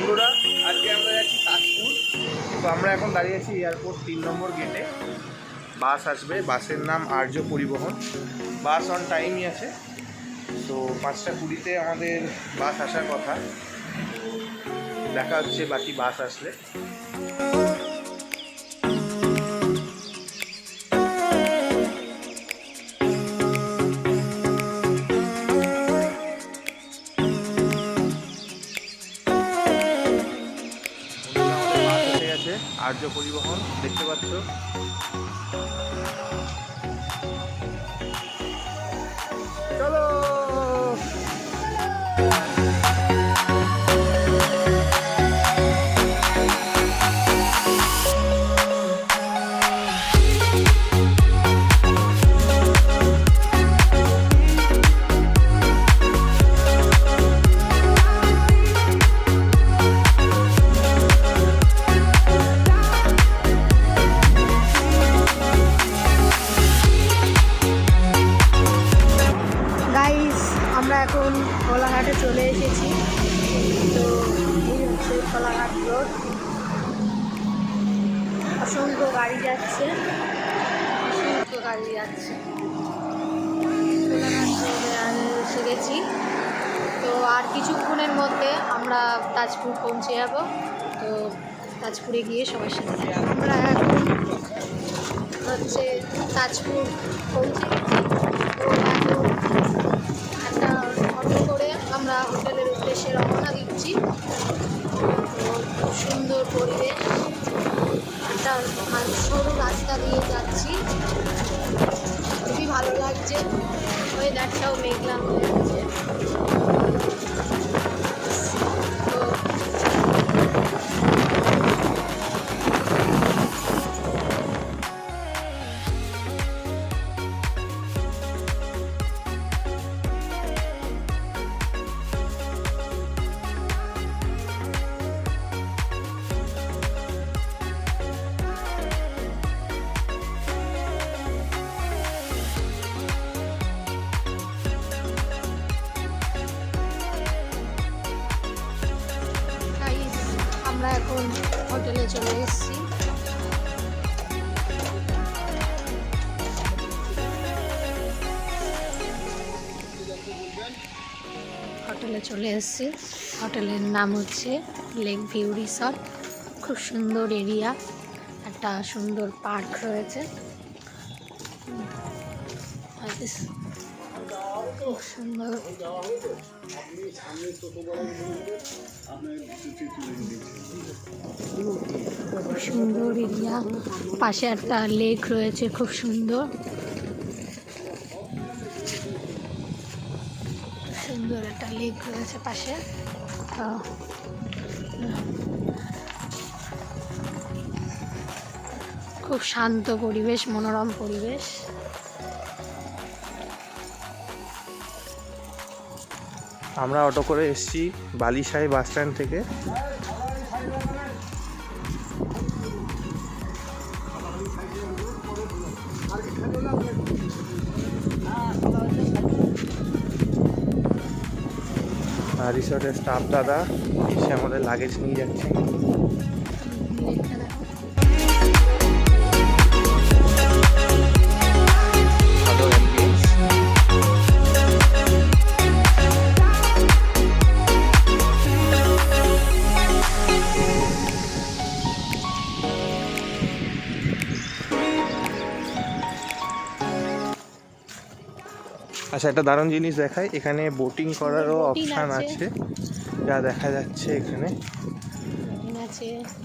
বন্ধুরা, আজকে আমরা যাচ্ছি তাজপুর। তো আমরা এখন দাঁড়িয়ে আছি এয়ারপোর্ট 3 নম্বর গেটে। বাস আসবে, বাসের নাম আর্য পরিবহন। বাস অন টাইমই আছে। তো 5টা 20-তে আমাদের বাস আসার কথা। দেখা হচ্ছে বাকি বাস আসলে। আর্য পরিবহন দেখতে পাচ্ছ। চলো এখন কোলাঘাটে চলে এসেছি। তো এই হচ্ছে কোলাঘাট রোড। অসংখ্য গাড়ি যাচ্ছে, কোলাঘাট রোডে এসে গেছি। তো আর কিছুক্ষণের মধ্যে আমরা তাজপুর পৌঁছে যাব। তো তাজপুরে গিয়ে সবার সাথে আমরা এখন হচ্ছে তাজপুর পৌঁছে গেছি। তো একটা অটো করে আমরা হোটেলের উদ্দেশ্যে রওনা দিচ্ছি। তো খুব সুন্দর পরিবেশ, একটা সরু রাস্তা দিয়ে যাচ্ছি, খুবই ভালো লাগছে। ওয়েদারটাও মেঘলা হয়ে আছে। আমরা এখন হোটেলে চলে এসেছি। হোটেলের নাম হচ্ছে লেক ভিউ রিসর্ট। খুব সুন্দর এরিয়া, একটা সুন্দর পার্ক রয়েছে। খুব সুন্দর, খুব সুন্দর এরিয়া। পাশে একটা লেক রয়েছে, খুব সুন্দর সুন্দর একটা লেক রয়েছে পাশে। খুব শান্ত পরিবেশ, মনোরম পরিবেশ। আমরা অটো করে এসেছি বালিশাই বাস স্ট্যান্ড থেকে। রিসর্টের স্টাফ দাদা এসে আমাদের লাগেজ নিয়ে যাচ্ছে। আচ্ছা, একটা দারুণ জিনিস দেখায়, এখানে বোটিং করারও অপশান আছে, যা দেখা যাচ্ছে এখানে।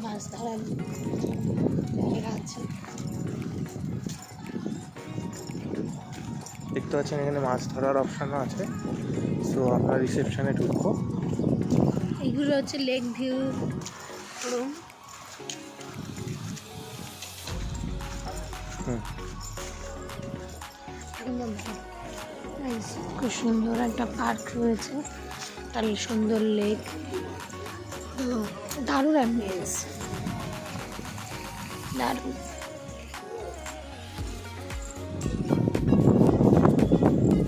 মাছ ধরার জায়গা আছে, দেখতে পাচ্ছেন এখানে মাছ ধরার অপশানও আছে। তো আমরা রিসেপশনে ঢুকবো। এইগুলো হচ্ছে লেক ভিউ রুম। খুব সুন্দর একটা পার্ক রয়েছে, তার সুন্দর লেক, দারুণ অ্যাম্বিয়েন্স, দারুণ।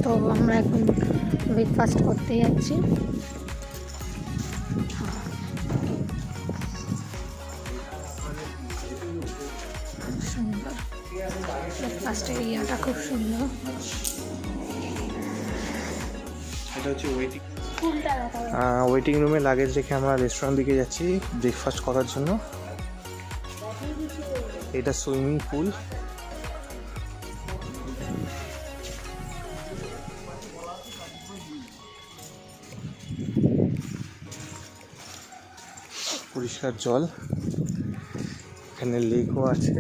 তো আমরা এখন ব্রেকফাস্ট করতে যাচ্ছি। ফার্স্ট এরিয়াটা খুব সুন্দর। এটা হচ্ছে ওয়েটিং ফুলটা ওয়েটিং রুমে লাগেজ রেখে আমরা রেস্টুরেন্ট দিকে যাচ্ছি ব্রেকফাস্ট করার জন্য। এটা সুইমিং পুল। পরিষ্কার জল, এখানে লেকও আছে।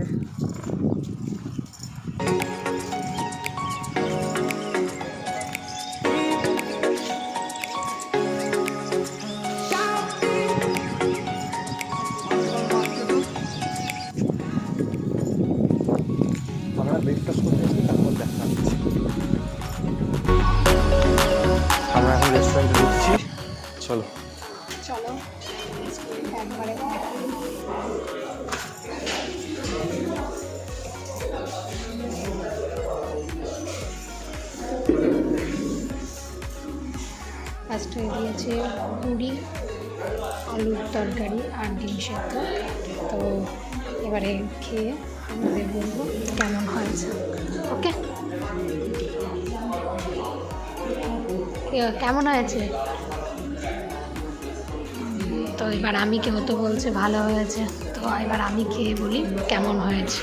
আমরা ব্রেকফাস্ট করতে এসে তারপর দেখা হচ্ছে। আমরা এখন রেস্টুরেন্টে ঢুকছি, চলো। চলো একবারে ফার্স্টে দিয়েছে পুরি, আলুর তরকারি আর ডিম সেদ্ধ। তো এবারে খেয়ে আমাদের বলবো কেমন হয়েছে। ওকে, কেমন হয়েছে? তো এবার আমি কেউ তো বলছে ভালো হয়েছে, তো এবার আমি খেয়ে বলি কেমন হয়েছে।